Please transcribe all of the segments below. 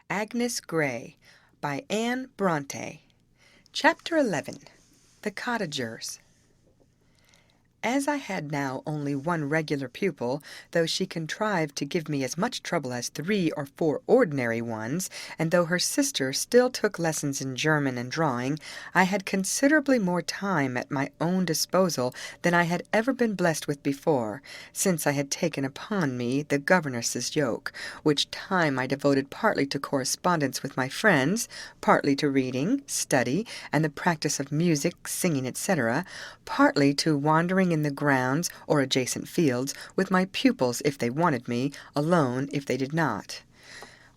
Agnes Gray by Anne Brontë. Chapter 11. The Cottagers. As I had now only one regular pupil, though she contrived to give me as much trouble as 3 or 4 ordinary ones, and though her sister still took lessons in German and drawing, I had considerably more time at my own disposal than I had ever been blessed with before, since I had taken upon me the governess's yoke, which time I devoted partly to correspondence with my friends, partly to reading, study, and the practice of music, singing, etc., partly to wandering in the grounds or adjacent fields with my pupils if they wanted me, alone if they did not.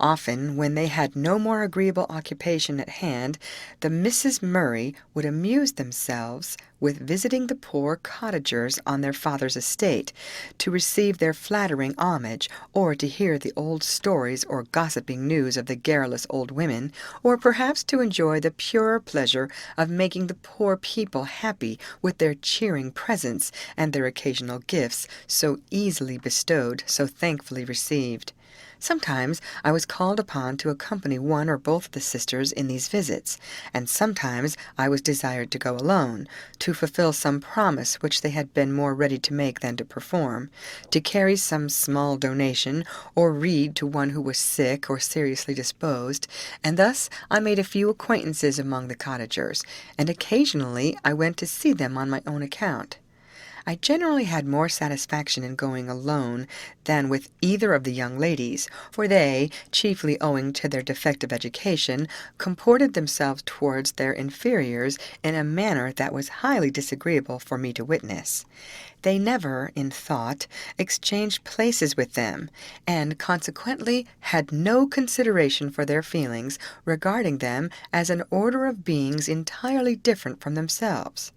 Often, when they had no more agreeable occupation at hand, the Misses Murray would amuse themselves with visiting the poor cottagers on their father's estate, to receive their flattering homage, or to hear the old stories or gossiping news of the garrulous old women, or perhaps to enjoy the purer pleasure of making the poor people happy with their cheering presents and their occasional gifts, so easily bestowed, so thankfully received. Sometimes I was called upon to accompany one or both of the sisters in these visits, and sometimes I was desired to go alone, to fulfill some promise which they had been more ready to make than to perform, to carry some small donation, or read to one who was sick or seriously disposed, and thus I made a few acquaintances among the cottagers, and occasionally I went to see them on my own account. I generally had more satisfaction in going alone than with either of the young ladies, for they, chiefly owing to their defective education, comported themselves towards their inferiors in a manner that was highly disagreeable for me to witness. They never, in thought, exchanged places with them, and consequently had no consideration for their feelings, regarding them as an order of beings entirely different from themselves.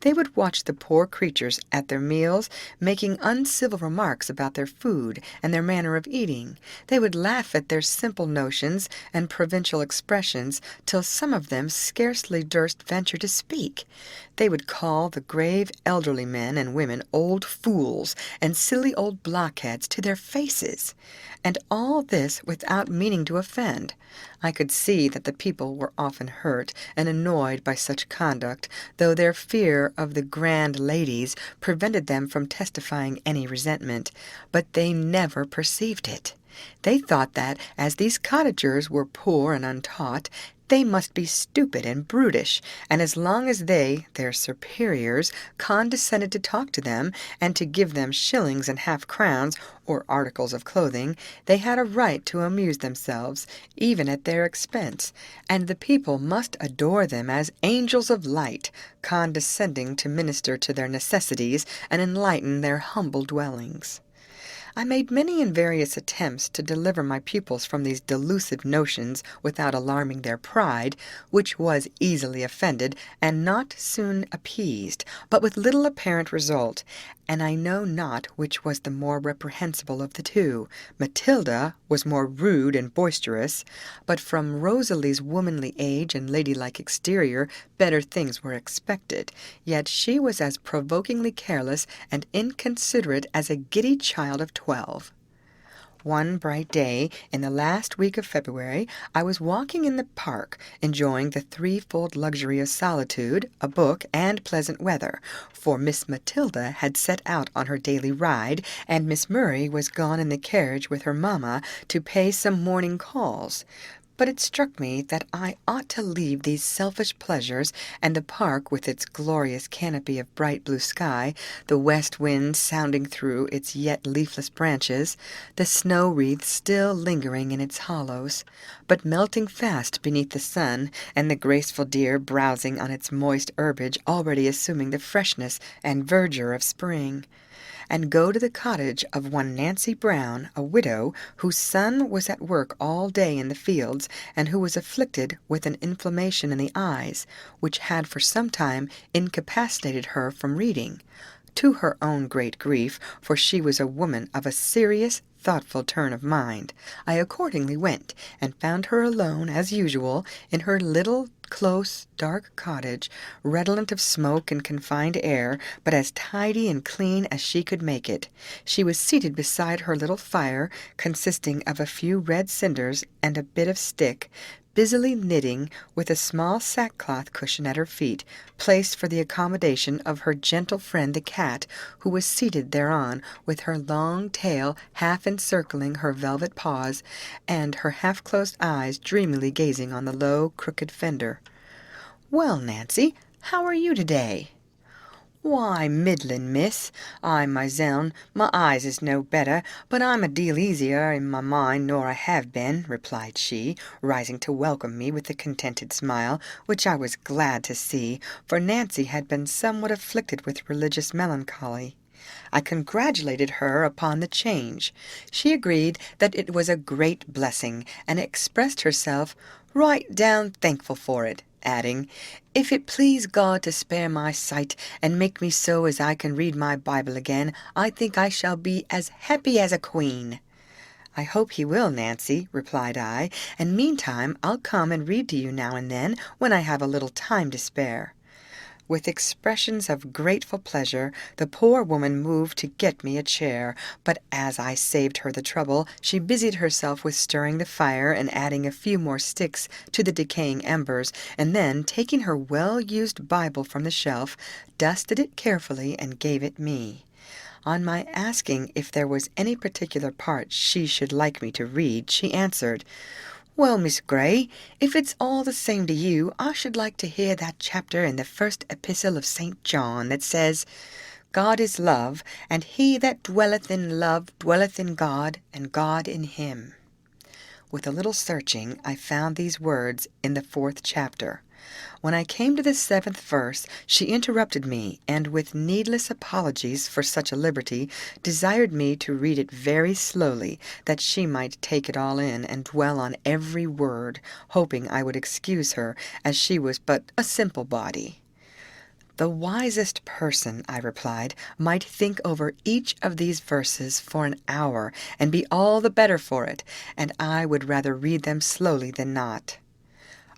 They would watch the poor creatures at their meals, making uncivil remarks about their food and their manner of eating. They would laugh at their simple notions and provincial expressions, till some of them scarcely durst venture to speak. They would call the grave elderly men and women old fools and silly old blockheads to their faces, and all this without meaning to offend. I could see that the people were often hurt and annoyed by such conduct, though their fear of the grand ladies prevented them from testifying any resentment, but they never perceived it. They thought that, as these cottagers were poor and untaught, they must be stupid and brutish, and as long as they, their superiors, condescended to talk to them, and to give them shillings and half-crowns, or articles of clothing, they had a right to amuse themselves, even at their expense, and the people must adore them as angels of light, condescending to minister to their necessities and enlighten their humble dwellings. I made many and various attempts to deliver my pupils from these delusive notions without alarming their pride, which was easily offended and not soon appeased, but with little apparent result, and I know not which was the more reprehensible of the two. Matilda was more rude and boisterous, but from Rosalie's womanly age and ladylike exterior better things were expected, yet she was as provokingly careless and inconsiderate as a giddy child of 12. One bright day in the last week of February, I was walking in the park, enjoying the threefold luxury of solitude, a book, and pleasant weather, for Miss Matilda had set out on her daily ride, and Miss Murray was gone in the carriage with her mamma to pay some morning calls. But it struck me that I ought to leave these selfish pleasures, and the park with its glorious canopy of bright blue sky, the west wind sounding through its yet leafless branches, the snow wreaths still lingering in its hollows, but melting fast beneath the sun, and the graceful deer browsing on its moist herbage already assuming the freshness and verdure of spring, and go to the cottage of one Nancy Brown, a widow, whose son was at work all day in the fields, and who was afflicted with an inflammation in the eyes, which had for some time incapacitated her from reading. To her own great grief, for she was a woman of a serious, thoughtful turn of mind, I accordingly went, and found her alone, as usual, in her little, close, dark cottage, redolent of smoke and confined air, but as tidy and clean as she could make it. She was seated beside her little fire, consisting of a few red cinders and a bit of stick, busily knitting, with a small sackcloth cushion at her feet, placed for the accommodation of her gentle friend the cat, who was seated thereon, with her long tail half encircling her velvet paws, and her half-closed eyes dreamily gazing on the low, crooked fender. "Well, Nancy, how are you to-day?" "Why, middlin', miss. I myseln, my eyes is no better, but I'm a deal easier in my mind nor I have been," replied she, rising to welcome me with a contented smile, which I was glad to see, for Nancy had been somewhat afflicted with religious melancholy. I congratulated her upon the change. She agreed that it was a great blessing, and expressed herself right down thankful for it, adding, "If it please God to spare my sight, and make me so as I can read my Bible again, I think I shall be as happy as a queen." "I hope he will, Nancy," replied I, "and meantime I'll come and read to you now and then, when I have a little time to spare." With expressions of grateful pleasure, the poor woman moved to get me a chair, but as I saved her the trouble, she busied herself with stirring the fire and adding a few more sticks to the decaying embers, and then, taking her well-used Bible from the shelf, dusted it carefully and gave it me. On my asking if there was any particular part she should like me to read, she answered, "Well, Miss Grey, if it's all the same to you, I should like to hear that chapter in the first epistle of St. John that says, 'God is love, and he that dwelleth in love dwelleth in God, and God in him.'" With a little searching, I found these words in the 4th chapter. When I came to the 7th verse, she interrupted me, and with needless apologies for such a liberty, desired me to read it very slowly, that she might take it all in, and dwell on every word, hoping I would excuse her, as she was but a simple body. "The wisest person," I replied, "might think over each of these verses for an hour, and be all the better for it, and I would rather read them slowly than not."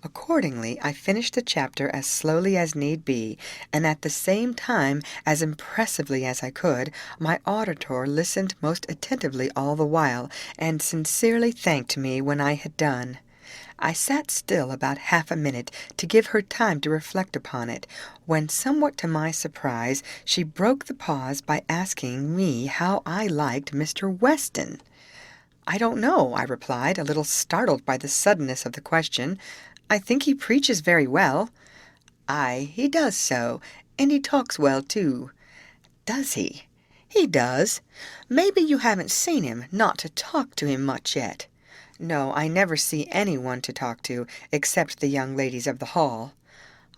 Accordingly, I finished the chapter as slowly as need be, and at the same time as impressively as I could. My auditor listened most attentively all the while, and sincerely thanked me when I had done. I sat still about half a minute to give her time to reflect upon it, when, somewhat to my surprise, she broke the pause by asking me how I liked Mr. Weston. "I don't know," I replied, a little startled by the suddenness of the question. "I think he preaches very well." "Aye, he does so, and he talks well, too." "Does he?" "He does. Maybe you haven't seen him, not to talk to him much yet." "No, I never see any one to talk to, except the young ladies of the hall."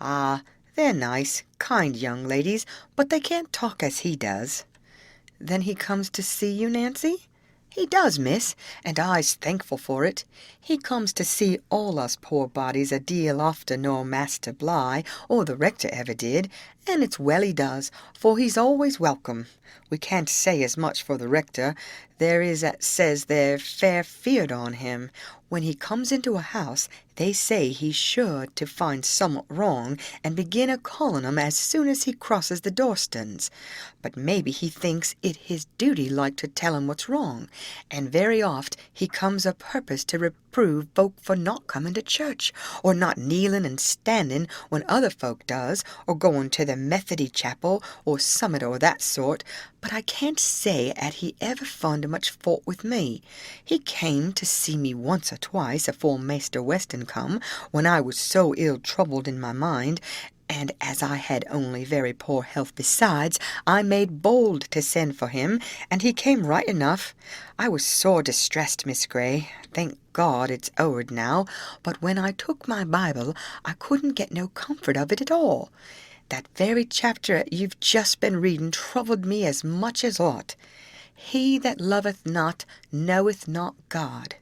"Ah, they're nice, kind young ladies, but they can't talk as he does." "Then he comes to see you, Nancy?" "He does, miss, and I's thankful for it. He comes to see all us poor bodies a deal ofter nor Master Bligh or the rector ever did, and it's well he does, for he's always welcome. We can't say as much for the rector. There is that says they're fair feared on him. When he comes into a house, they say he's sure to find summat wrong, and begin a-calling 'em as soon as he crosses the doorstones. But maybe he thinks it his duty like to tell 'em what's wrong, and very oft he comes a purpose to reprove folk for not coming to church, or not kneeling and standing when other folk does, or going to the Methody chapel, or summat o' that sort. But I can't say 'at he ever found much fault with me. He came to see me once or twice afore Master Weston come, when I was so ill troubled in my mind, and as I had only very poor health besides, I made bold to send for him, and he came right enough. I was sore distressed, Miss Grey. Thank God it's o'ered now, but when I took my Bible, I couldn't get no comfort of it at all. That very chapter you've just been reading troubled me as much as aught. 'He that loveth not knoweth not God.'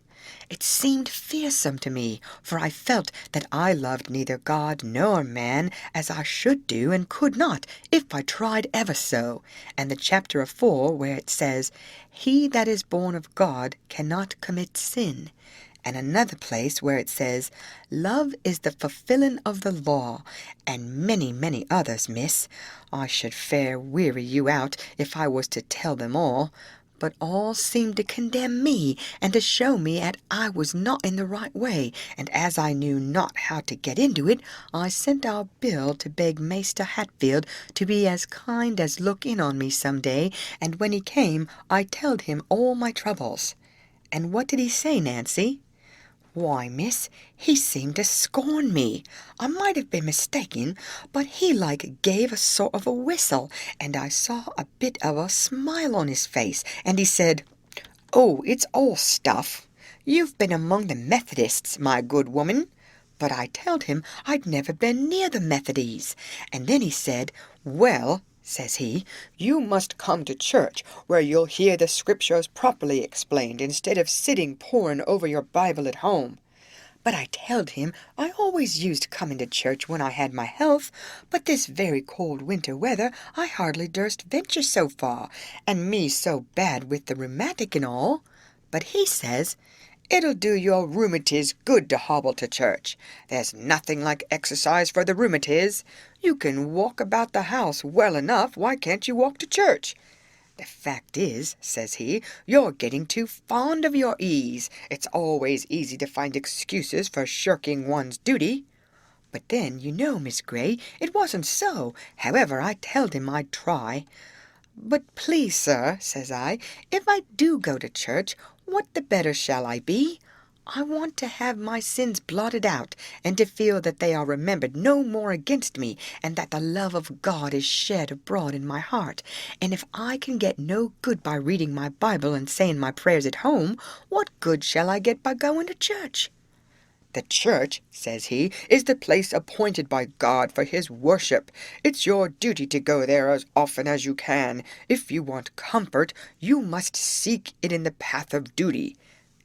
It seemed fearsome to me, for I felt that I loved neither God nor man as I should do, and could not, if I tried ever so. And the chapter of 4, where it says, "He that is born of God cannot commit sin." And another place where it says, "Love is the fulfilling of the law," and many, many others, miss. I should fair weary you out if I was to tell them all, but all seemed to condemn me, and to show me that I was not in the right way, and as I knew not how to get into it, I sent our Bill to beg Maister Hatfield to be as kind as look in on me some day, and when he came I told him all my troubles. And what did he say, Nancy? Why, miss, he seemed to scorn me. I might have been mistaken, but he like gave a sort of a whistle, and I saw a bit of a smile on his face, and he said, "Oh, it's all stuff. You've been among the Methodists, my good woman." But I told him I'd never been near the Methodies, and then he said, "Well," says he, "you must come to church, where you'll hear the Scriptures properly explained, instead of sitting poring over your Bible at home." But I told him I always used coming to church when I had my health, but this very cold winter weather I hardly durst venture so far, and me so bad with the rheumatic and all. But he says, "It'll do your rheumatiz good to hobble to church. There's nothing like exercise for the rheumatiz. You can walk about the house well enough. Why can't you walk to church? The fact is," says he, "you're getting too fond of your ease. It's always easy to find excuses for shirking one's duty." But then, you know, Miss Grey, it wasn't so. However, I told him I'd try. "But please, sir," says I, "if I do go to church, what the better shall I be? I want to have my sins blotted out, and to feel that they are remembered no more against me, and that the love of God is shed abroad in my heart. And if I can get no good by reading my Bible and saying my prayers at home, what good shall I get by going to church?" "The church," says he, "is the place appointed by God for his worship. It's your duty to go there as often as you can. If you want comfort, you must seek it in the path of duty."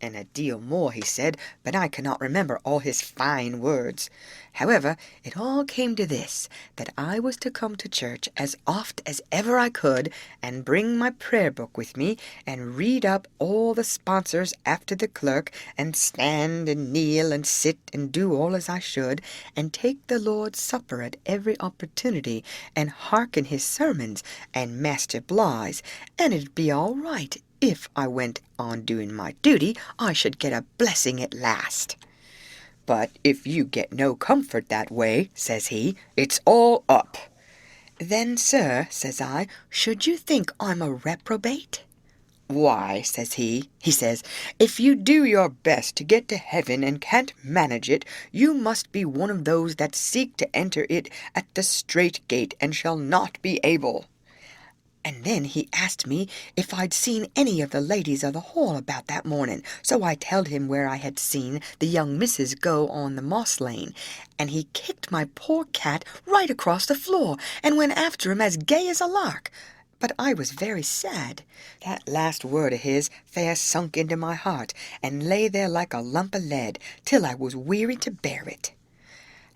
And a deal more he said, but I cannot remember all his fine words. However, it all came to this, that I was to come to church as oft as ever I could, and bring my prayer book with me, and read up all the sponsors after the clerk, and stand and kneel and sit and do all as I should, and take the Lord's Supper at every opportunity, and hearken his sermons, and Master Bligh's, and it'd be all right. If I went on doing my duty, I should get a blessing at last. "But if you get no comfort that way," says he, "it's all up." "Then, sir," says I, "should you think I'm a reprobate?" "Why," says he says, "if you do your best to get to heaven and can't manage it, you must be one of those that seek to enter it at the strait gate, and shall not be able." And then he asked me if I'd seen any of the ladies of the hall about that morning, so I told him where I had seen the young missus go on the moss lane, and he kicked my poor cat right across the floor, and went after him as gay as a lark. But I was very sad. That last word of his fair sunk into my heart, and lay there like a lump of lead, till I was weary to bear it.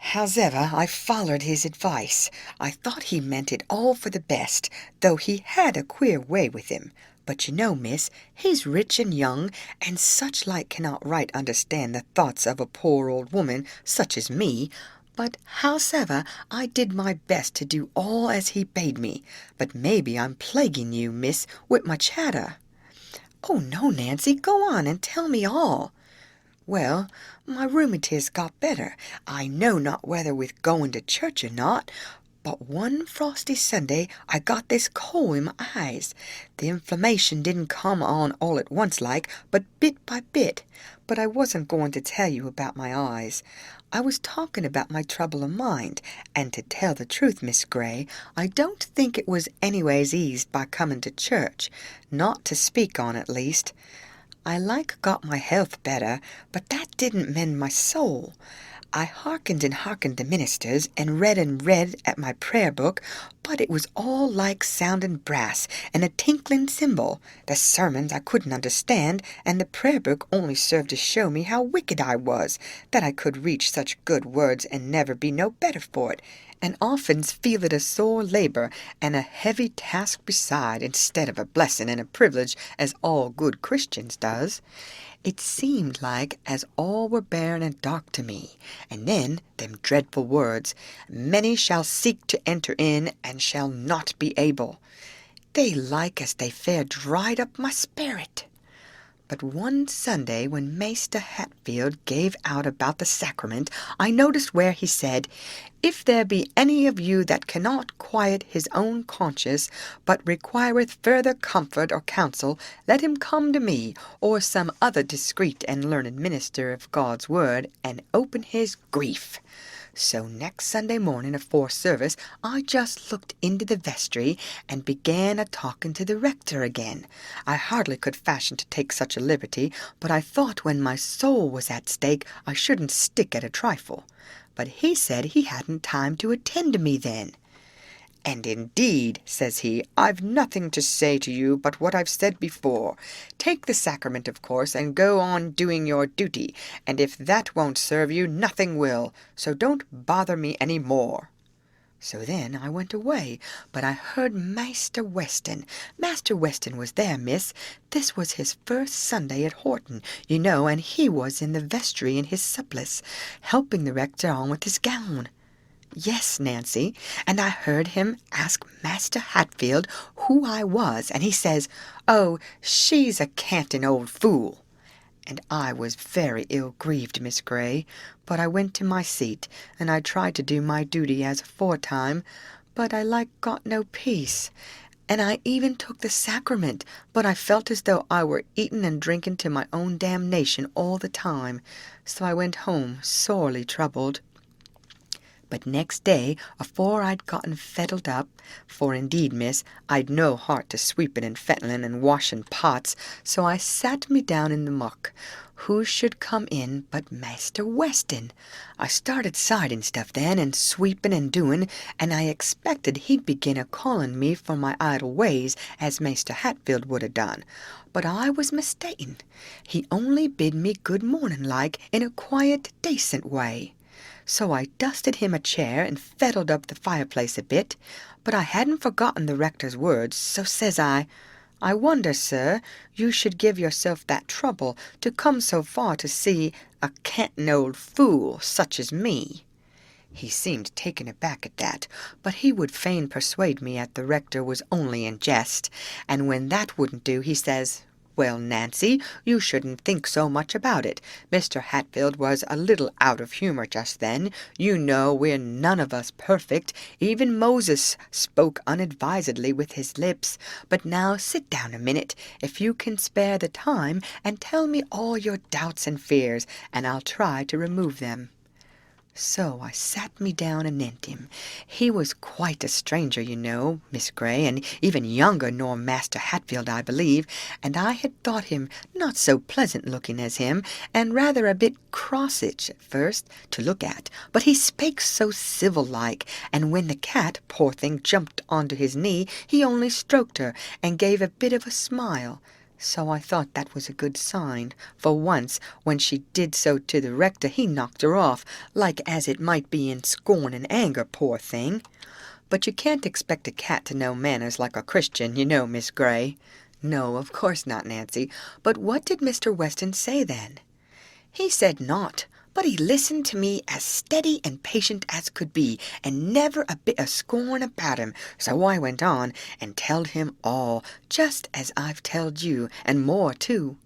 Howsever, I follered his advice. I thought he meant it all for the best, though he had a queer way with him. But you know, miss, he's rich and young, and such like cannot right understand the thoughts of a poor old woman such as me. But howsever, I did my best to do all as he bade me. But maybe I'm plaguing you, miss, with my chatter. "Oh, no, Nancy, go on and tell me all." "Well, my rheumatiz got better. I know not whether with going to church or not, but one frosty Sunday I got this cold in my eyes. The inflammation didn't come on all at once like, but bit by bit. But I wasn't going to tell you about my eyes. I was talking about my trouble of mind, and to tell the truth, Miss Grey, I don't think it was anyways eased by coming to church, not to speak on at least. I like got my health better, but that didn't mend my soul. I hearkened and hearkened to ministers, and read at my prayer book, but it was all like sounding brass and a tinkling cymbal. The sermons I couldn't understand, and the prayer book only served to show me how wicked I was, that I could reach such good words and never be no better for it, and often feel it a sore labor and a heavy task beside, instead of a blessing and a privilege as all good Christians does. It seemed like as all were barren and dark to me. And then them dreadful words, "Many shall seek to enter in, and shall not be able." They like as they fair dried up my spirit. But one Sunday, when Maester Hatfield gave out about the sacrament, I noticed where he said, "If there be any of you that cannot quiet his own conscience, but requireth further comfort or counsel, let him come to me, or some other discreet and learned minister of God's word, and open his grief." So next Sunday morning afore service I just looked into the vestry and began a-talking to the rector again. I hardly could fashion to take such a liberty, but I thought when my soul was at stake I shouldn't stick at a trifle. But he said he hadn't time to attend to me then. "And indeed," says he, "I've nothing to say to you but what I've said before. Take the sacrament, of course, and go on doing your duty, and if that won't serve you, nothing will, so don't bother me any more." So then I went away, but I heard Master Weston. Master Weston was there, miss. This was his first Sunday at Horton, you know, and he was in the vestry in his surplice, helping the rector on with his gown. "Yes, Nancy, and I heard him ask Master Hatfield who I was, and he says, 'Oh, she's a canting old fool.' And I was very ill-grieved, Miss Grey, but I went to my seat, and I tried to do my duty as aforetime, but I like got no peace. And I even took the sacrament, but I felt as though I were eating and drinking to my own damnation all the time, so I went home sorely troubled. But next day, afore I'd gotten fettled up, for indeed, miss, I'd no heart to sweeping and fettling and washing pots, so I sat me down in the muck. Who should come in but Master Weston? I started siding stuff then, and sweeping and doing, and I expected he'd begin a-calling me for my idle ways, as Master Hatfield would ha' done. But I was mistaken. He only bid me good morning like, in a quiet, decent way. So I dusted him a chair and fettled up the fireplace a bit, but I hadn't forgotten the rector's words, so says I wonder, sir, you should give yourself that trouble to come so far to see a canting old fool such as me." He seemed taken aback at that, but he would fain persuade me that the rector was only in jest, and when that wouldn't do, he says, "Well, Nancy, you shouldn't think so much about it. Mr. Hatfield was a little out of humour just then. You know we're none of us perfect. Even Moses spoke unadvisedly with his lips. But now sit down a minute, if you can spare the time, and tell me all your doubts and fears, and I'll try to remove them." So I sat me down and anent him. He was quite a stranger, you know, Miss Grey, and even younger nor Master Hatfield, I believe, and I had thought him not so pleasant-looking as him, and rather a bit crossish at first to look at, but he spake so civil-like, and when the cat, poor thing, jumped onto his knee, he only stroked her, and gave a bit of a smile. So I thought that was a good sign, for once, when she did so to the rector, he knocked her off, like as it might be in scorn and anger, poor thing. But you can't expect a cat to know manners like a Christian, you know, Miss Grey. No, of course not, Nancy. But what did Mr. Weston say then? He said naught, but he listened to me as steady and patient as could be, and never a bit of scorn about him. So I went on, and telled him all, just as I've telled you, and more too.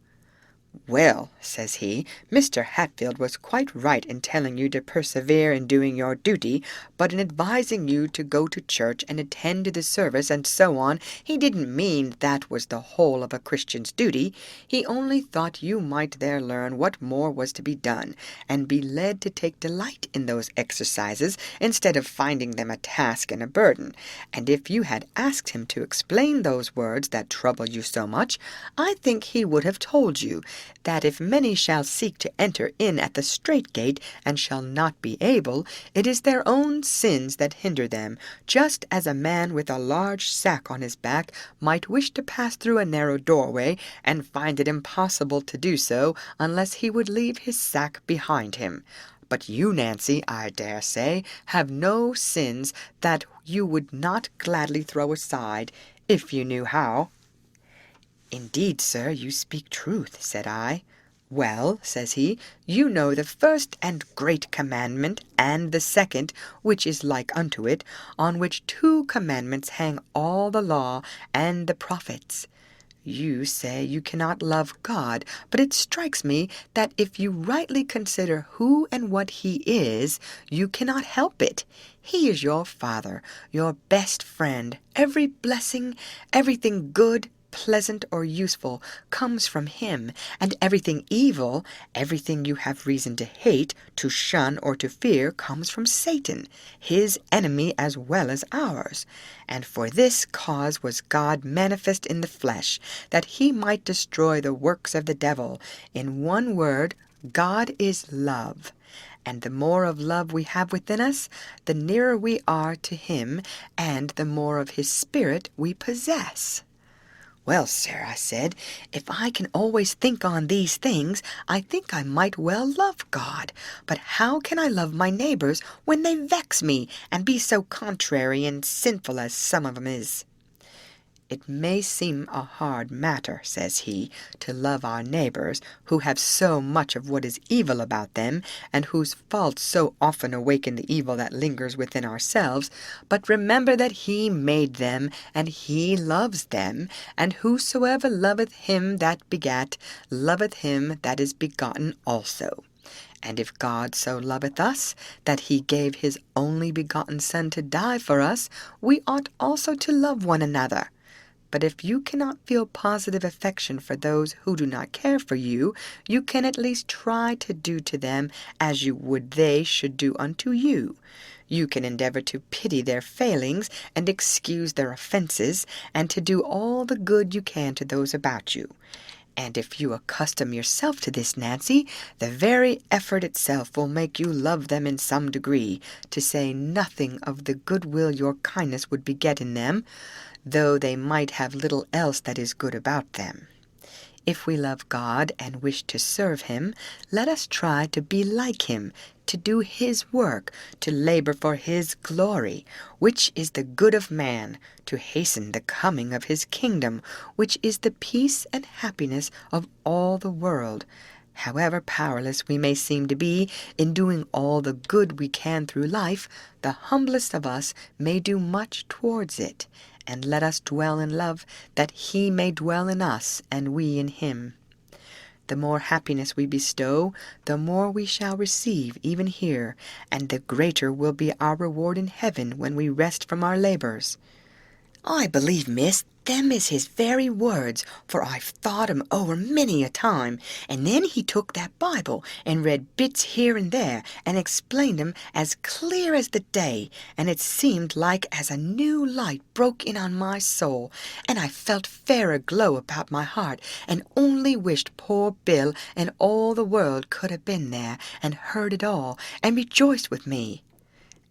"Well," says he, "Mr. Hatfield was quite right in telling you to persevere in doing your duty, but in advising you to go to church and attend to the service and so on, he didn't mean that was the whole of a Christian's duty. He only thought you might there learn what more was to be done, and be led to take delight in those exercises, instead of finding them a task and a burden. And if you had asked him to explain those words that trouble you so much, I think he would have told you, that if many shall seek to enter in at the strait gate, and shall not be able, it is their own sins that hinder them, just as a man with a large sack on his back might wish to pass through a narrow doorway, and find it impossible to do so unless he would leave his sack behind him. But you, Nancy, I dare say, have no sins that you would not gladly throw aside, if you knew how." "Indeed, sir, you speak truth," said I. "Well," says he, "you know the first and great commandment, and the second, which is like unto it, on which 2 commandments hang all the law and the prophets. You say you cannot love God, but it strikes me that if you rightly consider who and what he is, you cannot help it. He is your Father, your best friend. Every blessing, everything good, pleasant, or useful comes from him, and everything evil, everything you have reason to hate, to shun, or to fear, comes from Satan, his enemy as well as ours. And for this cause was God manifest in the flesh, that he might destroy the works of the devil. In one word, God is love. And the more of love we have within us, the nearer we are to him, and the more of his Spirit we possess." "Well, sir," I said, "if I can always think on these things, I think I might well love God. But how can I love my neighbors when they vex me, and be so contrary and sinful as some of 'em is?" "It may seem a hard matter," says he, "to love our neighbors, who have so much of what is evil about them, and whose faults so often awaken the evil that lingers within ourselves. But remember that he made them, and he loves them, and whosoever loveth him that begat, loveth him that is begotten also. And if God so loveth us, that he gave his only begotten Son to die for us, we ought also to love one another. But if you cannot feel positive affection for those who do not care for you, you can at least try to do to them as you would they should do unto you. You can endeavor to pity their failings and excuse their offenses, and to do all the good you can to those about you. And if you accustom yourself to this, Nancy, the very effort itself will make you love them in some degree, to say nothing of the goodwill your kindness would beget in them, though they might have little else that is good about them. If we love God and wish to serve him, let us try to be like him, to do his work, to labor for his glory, which is the good of man, to hasten the coming of his kingdom, which is the peace and happiness of all the world. However powerless we may seem to be in doing all the good we can through life, the humblest of us may do much towards it. And let us dwell in love, that he may dwell in us, and we in him. The more happiness we bestow, the more we shall receive even here, and the greater will be our reward in heaven when we rest from our labors." "I believe, miss, them is his very words, for I've thought 'em over many a time. And then he took that Bible and read bits here and there, and explained 'em as clear as the day, and it seemed like as a new light broke in on my soul, and I felt fair aglow about my heart, and only wished poor Bill and all the world could have been there, and heard it all, and rejoiced with me."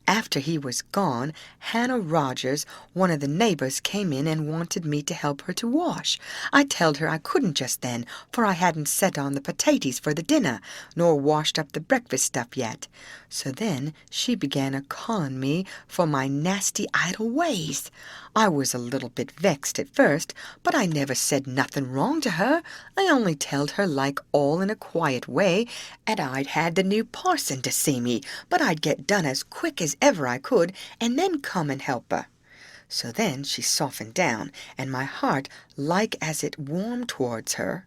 After he was gone, Hannah Rogers, one of the neighbors, came in and wanted me to help her to wash. I told her I couldn't just then, for I hadn't set on the potatoes for the dinner, nor washed up the breakfast stuff yet. So then she began a-calling me for my nasty idle ways. I was a little bit vexed at first, but I never said nothing wrong to her. I only telled her like all in a quiet way, and I'd had the new parson to see me, but I'd get done as quick as ever I could, and then come and help her. So then she softened down, and my heart like as it warmed towards her,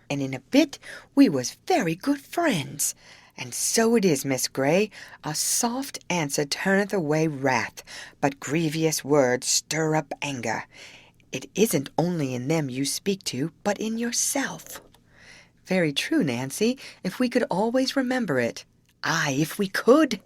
and in a bit we was very good friends. And so it is, Miss Grey, a soft answer turneth away wrath, but grievous words stir up anger. It isn't only in them you speak to, but in yourself." "Very true, Nancy, if we could always remember it." "Aye, if we could."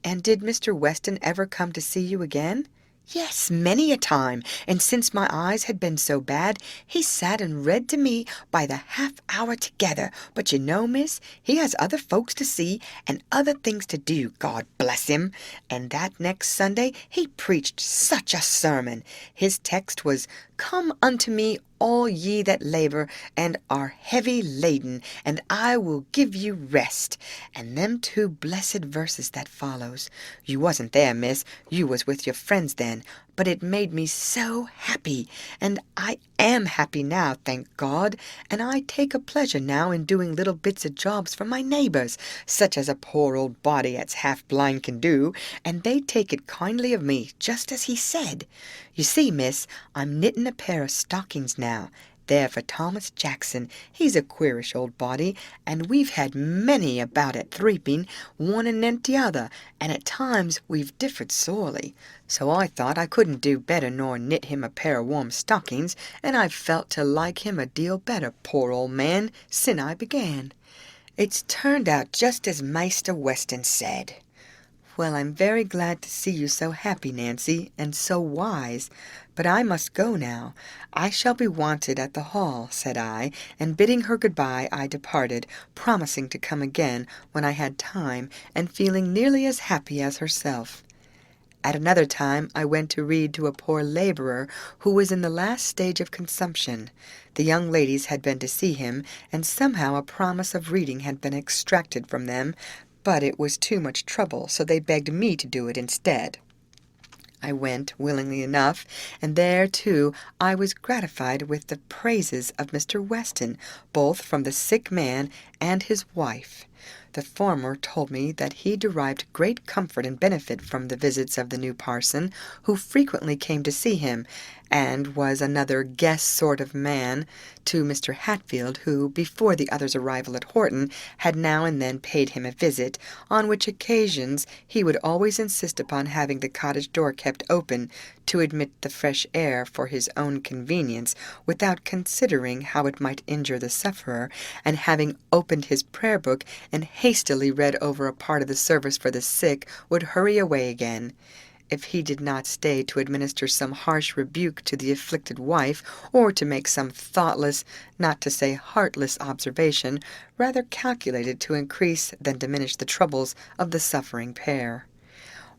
"And did Mr. Weston ever come to see you again?" Yes, many a time, and since my eyes had been so bad, he sat and read to me by the half-hour together. But you know, miss, he has other folks to see and other things to do, God bless him. And that next Sunday he preached such a sermon. His text was, "Come unto me, all ye that labor and are heavy laden, and I will give you rest." And them two blessed verses that follows. You wasn't there, miss, you was with your friends then, but it made me so happy, and I am happy now, thank God, and I take a pleasure now in doing little bits of jobs for my neighbors, such as a poor old body that's half blind can do, and they take it kindly of me, just as he said. You see, miss, I'm knitting a pair of stockings now. They're for Thomas Jackson. He's a queerish old body, and we've had many about at threeping, one anent the other, and at times we've differed sorely. So I thought I couldn't do better nor knit him a pair of warm stockings, and I've felt to like him a deal better, poor old man, sin' I began. It's turned out just as Maister Weston said. Well, I'm very glad to see you so happy, Nancy, and so wise. But I must go now. I shall be wanted at the hall, said I, and bidding her good-bye, I departed, promising to come again when I had time, and feeling nearly as happy as herself. At another time I went to read to a poor laborer who was in the last stage of consumption. The young ladies had been to see him, and somehow a promise of reading had been extracted from them, but it was too much trouble, so they begged me to do it instead. I went willingly enough, and there, too, I was gratified with the praises of Mr. Weston, both from the sick man and his wife. The former told me that he derived great comfort and benefit from the visits of the new parson, who frequently came to see him, and was another guest sort of man to Mr. Hatfield, who, before the other's arrival at Horton, had now and then paid him a visit, on which occasions he would always insist upon having the cottage door kept open to admit the fresh air for his own convenience, without considering how it might injure the sufferer, and having opened his prayer-book and hastily read over a part of the service for the sick, would hurry away again. If he did not stay to administer some harsh rebuke to the afflicted wife, or to make some thoughtless, not to say heartless observation, rather calculated to increase than diminish the troubles of the suffering pair.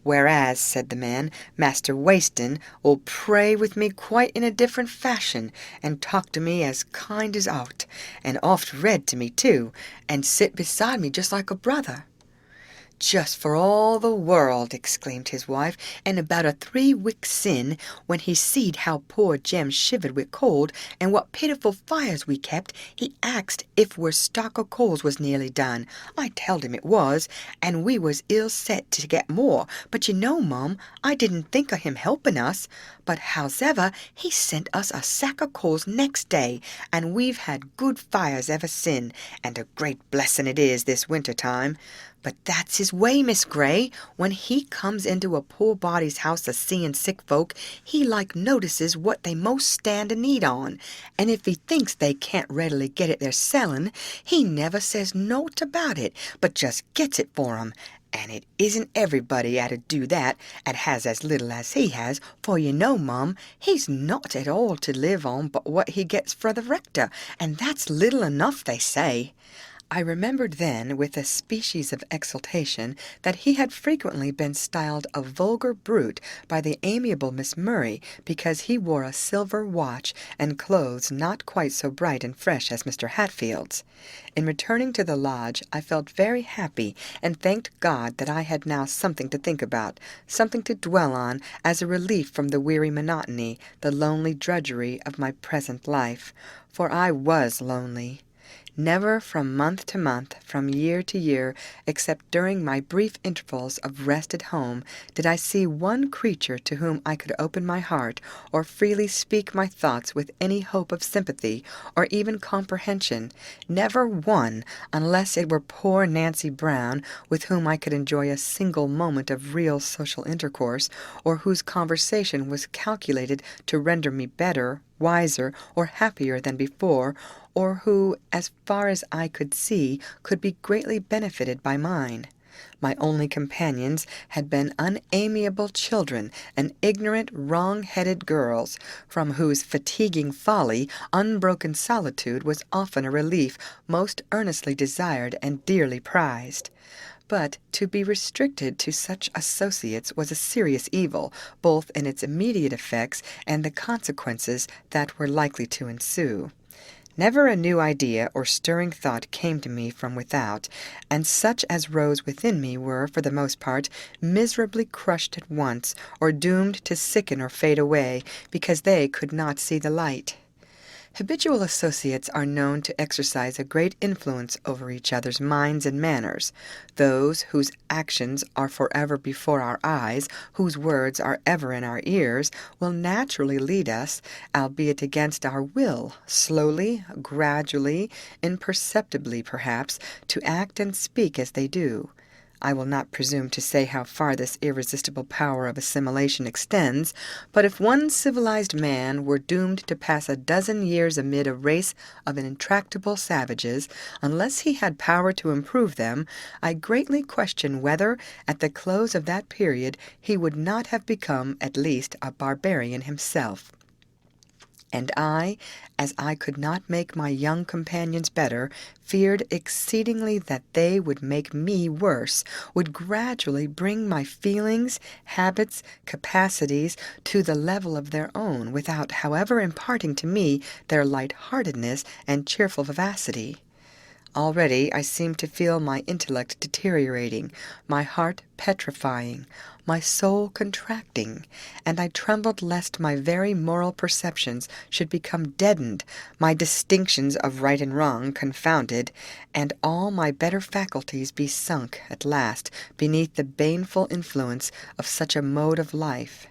"Whereas," said the man, "Master Weston will pray with me quite in a different fashion, and talk to me as kind as aught, and oft read to me too, and sit beside me just like a brother." "Just for all the world," exclaimed his wife, "and about a 3 weeks sin, when he seed how poor Jem shivered with cold, and what pitiful fires we kept, he axed if our stock o' coals was nearly done. I telled him it was, and we was ill set to get more, but you know, Mum, I didn't think o' him helping us. But howsever, he sent us a sack o' coals next day, and we've had good fires ever sin, and a great blessing it is this winter time. But that's his way, Miss Grey. When he comes into a poor body's house a-seeing sick folk, he like notices what they most stand in need on, and if he thinks they can't readily get it theirsel'n, he never says nought about it, but just gets it for 'em. And it isn't everybody 'at do that, 'at has as little as he has, for you know, Mum, he's not at all to live on but what he gets fra the rector, and that's little enough, they say." I remembered then, with a species of exultation, that he had frequently been styled a vulgar brute by the amiable Miss Murray, because he wore a silver watch, and clothes not quite so bright and fresh as Mr. Hatfield's. In returning to the lodge, I felt very happy, and thanked God that I had now something to think about, something to dwell on, as a relief from the weary monotony, the lonely drudgery of my present life. For I was lonely. Never from month to month, from year to year, except during my brief intervals of rest at home, did I see one creature to whom I could open my heart, or freely speak my thoughts with any hope of sympathy, or even comprehension. Never one, unless it were poor Nancy Brown, with whom I could enjoy a single moment of real social intercourse, or whose conversation was calculated to render me better, wiser, or happier than before, or who, as far as I could see, could be greatly benefited by mine. My only companions had been unamiable children and ignorant, wrong-headed girls, from whose fatiguing folly unbroken solitude was often a relief most earnestly desired and dearly prized. But to be restricted to such associates was a serious evil, both in its immediate effects and the consequences that were likely to ensue. Never a new idea or stirring thought came to me from without, and such as rose within me were, for the most part, miserably crushed at once, or doomed to sicken or fade away, because they could not see the light. Habitual associates are known to exercise a great influence over each other's minds and manners. Those whose actions are forever before our eyes, whose words are ever in our ears, will naturally lead us, albeit against our will, slowly, gradually, imperceptibly perhaps, to act and speak as they do. I will not presume to say how far this irresistible power of assimilation extends, but if one civilized man were doomed to pass a dozen years amid a race of intractable savages, unless he had power to improve them, I greatly question whether, at the close of that period, he would not have become at least a barbarian himself. And I, as I could not make my young companions better, feared exceedingly that they would make me worse, would gradually bring my feelings, habits, capacities to the level of their own, without, however, imparting to me their light-heartedness and cheerful vivacity. Already I seemed to feel my intellect deteriorating, my heart petrifying, my soul contracting, and I trembled lest my very moral perceptions should become deadened, my distinctions of right and wrong confounded, and all my better faculties be sunk, at last, beneath the baneful influence of such a mode of life.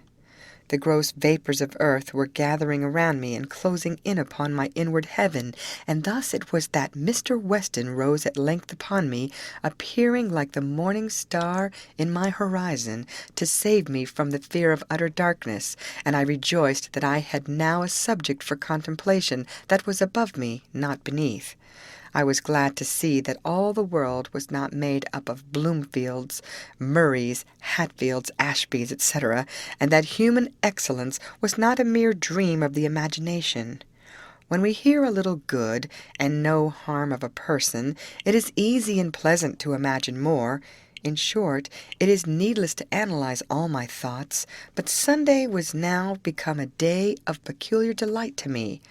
The gross vapors of earth were gathering around me and closing in upon my inward heaven, and thus it was that Mr. Weston rose at length upon me, appearing like the morning star in my horizon, to save me from the fear of utter darkness, and I rejoiced that I had now a subject for contemplation that was above me, not beneath. I was glad to see that all the world was not made up of Bloomfields, Murrays, Hatfields, Ashbys, etc., and that human excellence was not a mere dream of the imagination. When we hear a little good and no harm of a person, it is easy and pleasant to imagine more. In short, it is needless to analyze all my thoughts, but Sunday was now become a day of peculiar delight to me.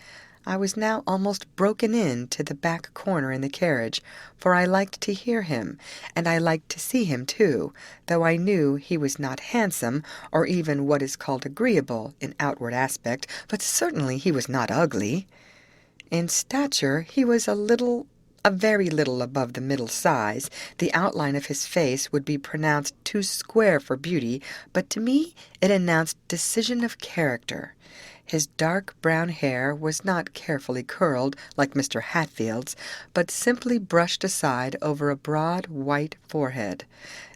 I was now almost broken in to the back corner in the carriage, for I liked to hear him, and I liked to see him too, though I knew he was not handsome, or even what is called agreeable in outward aspect, but certainly he was not ugly. In stature he was a very little above the middle size. The outline of his face would be pronounced too square for beauty, but to me it announced decision of character. His dark brown hair was not carefully curled, like Mr. Hatfield's, but simply brushed aside over a broad white forehead.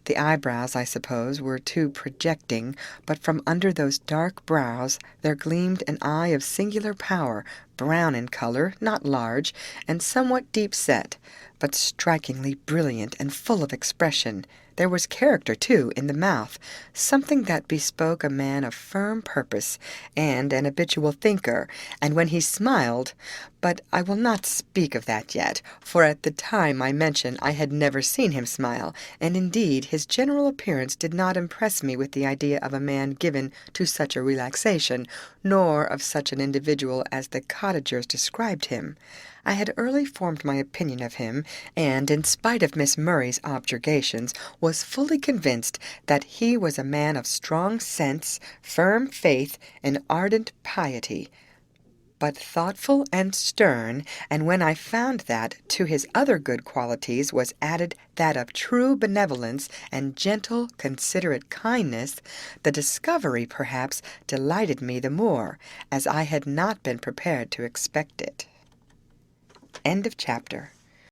The eyebrows, I suppose, were too projecting, but from under those dark brows there gleamed an eye of singular power, brown in color, not large, and somewhat deep-set, but strikingly brilliant and full of expression. There was character, too, in the mouth, something that bespoke a man of firm purpose and an habitual thinker, and when he smiled— but I will not speak of that yet, for at the time I mention I had never seen him smile, and indeed his general appearance did not impress me with the idea of a man given to such a relaxation, nor of such an individual as the Cottagers described him. I had early formed my opinion of him, and, in spite of Miss Murray's objurgations, was fully convinced that he was a man of strong sense, firm faith, and ardent piety, but thoughtful and stern, and when I found that to his other good qualities was added that of true benevolence and gentle, considerate kindness, the discovery, perhaps, delighted me the more, as I had not been prepared to expect it. End of chapter.